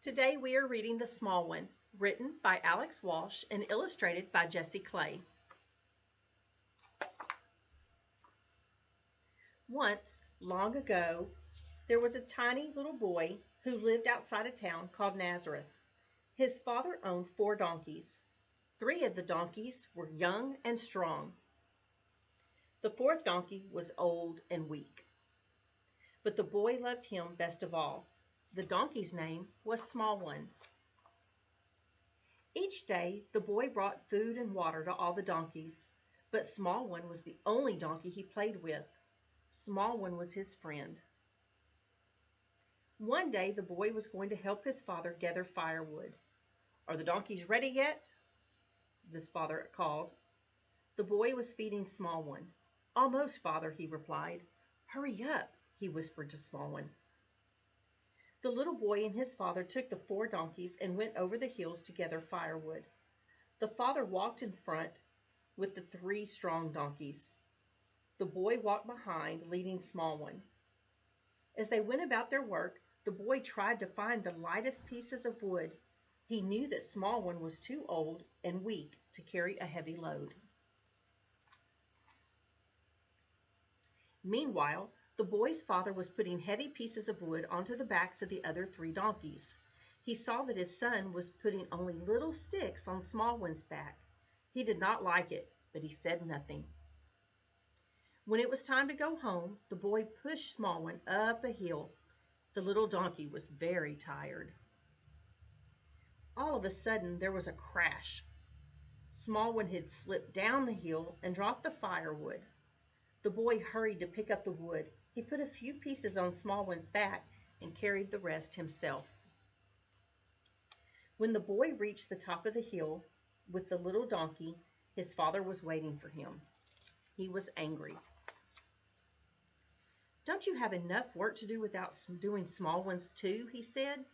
Today we are reading The Small One, written by Alex Walsh and illustrated by Jesse Clay. Once, long ago, there was a tiny little boy who lived outside a town called Nazareth. His father owned 4 donkeys. 3 of the donkeys were young and strong. The fourth donkey was old and weak. But the boy loved him best of all. The donkey's name was Small One. Each day the boy brought food and water to all the donkeys, but Small One was the only donkey he played with. Small One was his friend. One day the boy was going to help his father gather firewood. "Are the donkeys ready yet?" his father called. The boy was feeding Small One. "Almost, father," he replied. "Hurry up," he whispered to Small One. The little boy and his father took the 4 donkeys and went over the hills to gather firewood. The father walked in front with the 3 strong donkeys. The boy walked behind, leading Small One. As they went about their work, the boy tried to find the lightest pieces of wood. He knew that Small One was too old and weak to carry a heavy load. Meanwhile, the boy's father was putting heavy pieces of wood onto the backs of the other 3 donkeys. He saw that his son was putting only little sticks on Small One's back. He did not like it, but he said nothing. When it was time to go home, the boy pushed Small One up a hill. The little donkey was very tired. All of a sudden, there was a crash. Small One had slipped down the hill and dropped the firewood. The boy hurried to pick up the wood. He put a few pieces on Small One's back and carried the rest himself. When the boy reached the top of the hill with the little donkey, his father was waiting for him. He was angry. "Don't you have enough work to do without doing Small Ones too?" he said.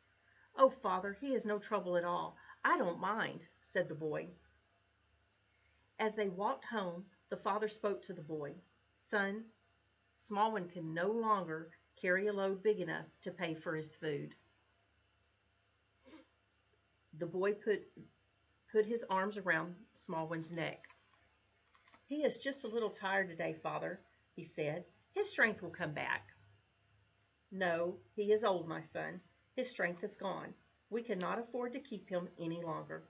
"Oh, father, he is no trouble at all. I don't mind," said the boy. As they walked home, the father spoke to the boy. "Son, Small One can no longer carry a load big enough to pay for his food." The boy put his arms around Small One's neck. "He is just a little tired today, father," he said. "His strength will come back." "No, he is old, my son. His strength is gone. We cannot afford to keep him any longer."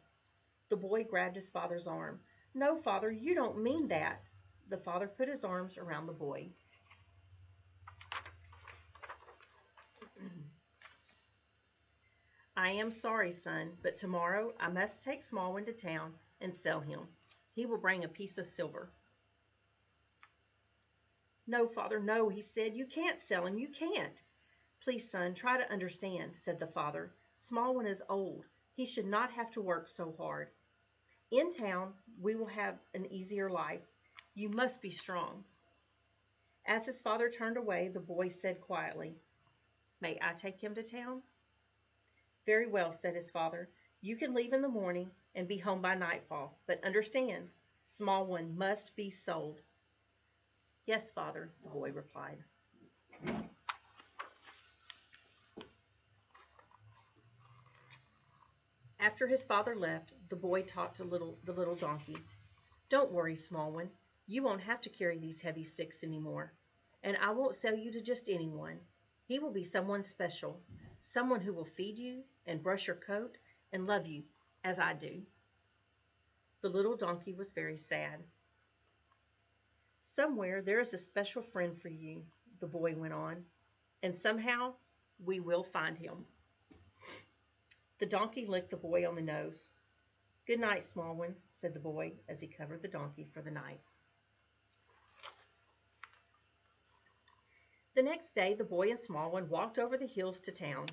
The boy grabbed his father's arm. "No, father, you don't mean that." The father put his arms around the boy. "I am sorry, son, but tomorrow I must take Small One to town and sell him. He will bring a piece of silver." "No, father, no," he said. "You can't sell him. You can't." "Please, son, try to understand," said the father. "Small One is old. He should not have to work so hard. In town, we will have an easier life. You must be strong." As his father turned away, the boy said quietly, "May I take him to town?" "Very well," said his father. "You can leave in the morning and be home by nightfall. But understand, Small One must be sold." "Yes, father," the boy replied. After his father left, the boy talked to the little donkey. "Don't worry, Small One. You won't have to carry these heavy sticks anymore. And I won't sell you to just anyone. He will be someone special, someone who will feed you and brush your coat and love you as I do." The little donkey was very sad. "Somewhere there is a special friend for you," the boy went on, "and somehow we will find him." The donkey licked the boy on the nose. "Good night, Small One," said the boy as he covered the donkey for the night. The next day the boy and Small One walked over the hills to town.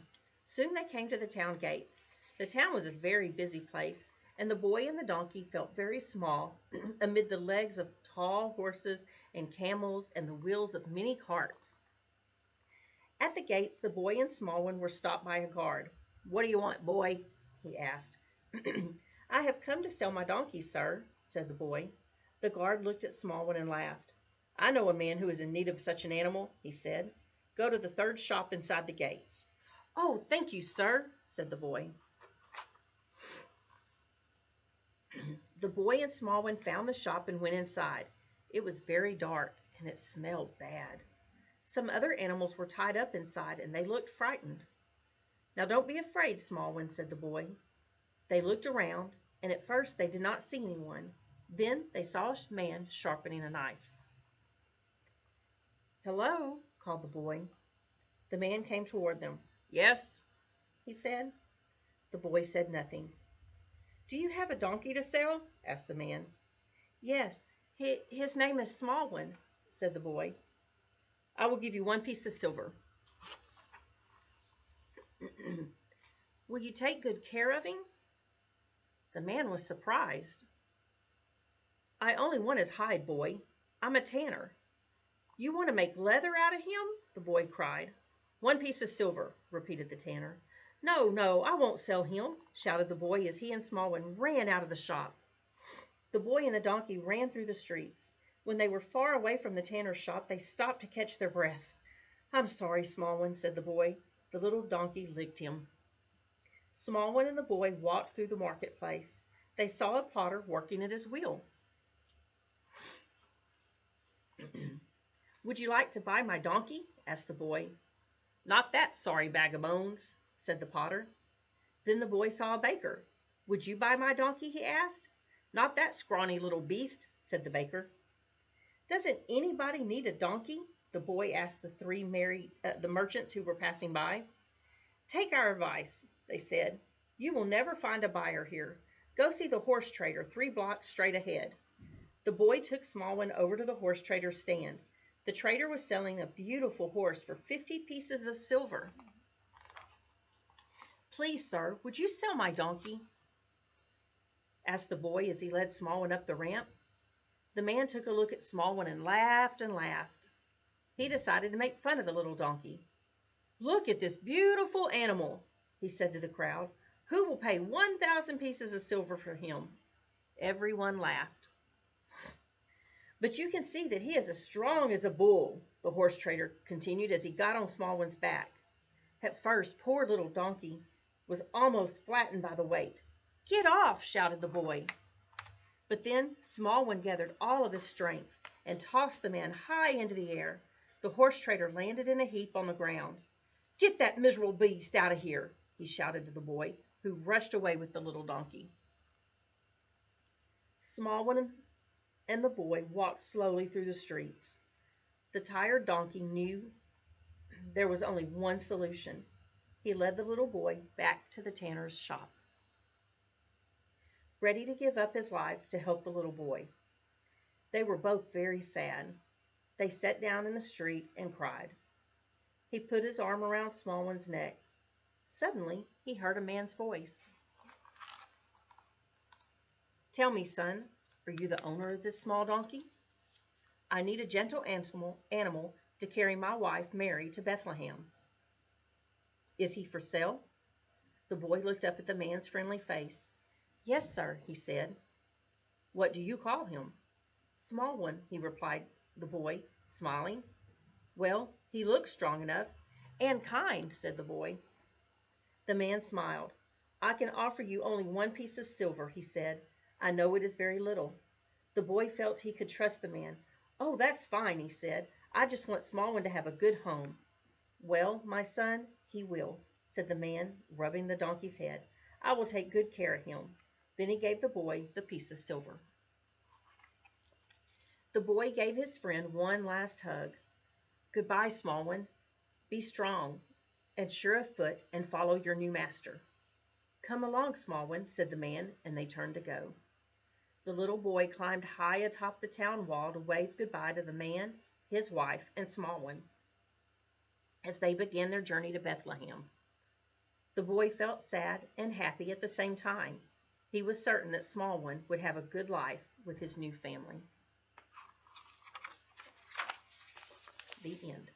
Soon they came to the town gates. The town was a very busy place, and the boy and the donkey felt very small amid the legs of tall horses and camels and the wheels of many carts. At the gates the boy and Small One were stopped by a guard. "What do you want, boy?" he asked. "I have come to sell my donkey, sir," said the boy. The guard looked at Small One and laughed. "I know a man who is in need of such an animal," he said. "Go to the third shop inside the gates." "Oh, thank you, sir," said the boy. The boy and Smallwin found the shop and went inside. It was very dark and it smelled bad. Some other animals were tied up inside and they looked frightened. "Now don't be afraid, Smallwin," said the boy. They looked around, and at first they did not see anyone. Then they saw a man sharpening a knife. "Hello," called the boy. The man came toward them. "Yes," he said. The boy said nothing. "Do you have a donkey to sell?" asked the man. "Yes, his name is Smallwin," said the boy. "I will give you 1 piece of silver." "Will you take good care of him?" The man was surprised. "I only want his hide, boy. I'm a tanner." "You want to make leather out of him?" the boy cried. "1 piece of silver," repeated the tanner. "No, no, I won't sell him," shouted the boy as he and Smallwin ran out of the shop. The boy and the donkey ran through the streets. When they were far away from the tanner's shop, they stopped to catch their breath. "I'm sorry, Smallwin," said the boy. The little donkey licked him. Smallwin and the boy walked through the marketplace. They saw a potter working at his wheel. "Would you like to buy my donkey?" asked the boy. "Not that sorry bag of bones," said the potter. Then the boy saw a baker. "Would you buy my donkey?" he asked. "Not that scrawny little beast," said the baker. "Doesn't anybody need a donkey?" the boy asked the merchants who were passing by. "Take our advice," they said. "You will never find a buyer here. Go see the horse trader 3 blocks straight ahead." The boy took Smallwin over to the horse trader's stand. The trader was selling a beautiful horse for 50 pieces of silver. "Please, sir, would you sell my donkey?" asked the boy as he led Smallwin up the ramp. The man took a look at Smallwin and laughed and laughed. He decided to make fun of the little donkey. "Look at this beautiful animal," he said to the crowd. "Who will pay 1,000 pieces of silver for him?" Everyone laughed. "But you can see that he is as strong as a bull," the horse trader continued as he got on Smallwin's back. At first, poor little donkey was almost flattened by the weight. "Get off!" shouted the boy. But then Smallwin gathered all of his strength and tossed the man high into the air. The horse trader landed in a heap on the ground. "Get that miserable beast out of here," he shouted to the boy, who rushed away with the little donkey. Smallwin and the boy walked slowly through the streets. The tired donkey knew there was only one solution. He led the little boy back to the tanner's shop, ready to give up his life to help the little boy. They were both very sad. They sat down in the street and cried. He put his arm around Smallwin's neck. Suddenly, he heard a man's voice. "Tell me, son, are you the owner of this small donkey? I need a gentle animal to carry my wife, Mary, to Bethlehem." "Is he for sale?" The boy looked up at the man's friendly face. "Yes, sir," he said. "What do you call him?" "Smallwin," replied the boy, smiling. "Well, he looks strong enough and kind," said the boy. The man smiled. "I can offer you only 1 piece of silver," he said. "I know it is very little." The boy felt he could trust the man. "Oh, that's fine," he said. "I just want Smallwin to have a good home." "Well, my son, he will," said the man, rubbing the donkey's head. "I will take good care of him." Then he gave the boy the piece of silver. The boy gave his friend one last hug. "Goodbye, Smallwin. Be strong and sure of foot and follow your new master." "Come along, Smallwin," said the man, and they turned to go. The little boy climbed high atop the town wall to wave goodbye to the man, his wife, and Smallwin as they began their journey to Bethlehem. The boy felt sad and happy at the same time. He was certain that Smallwin would have a good life with his new family. The end.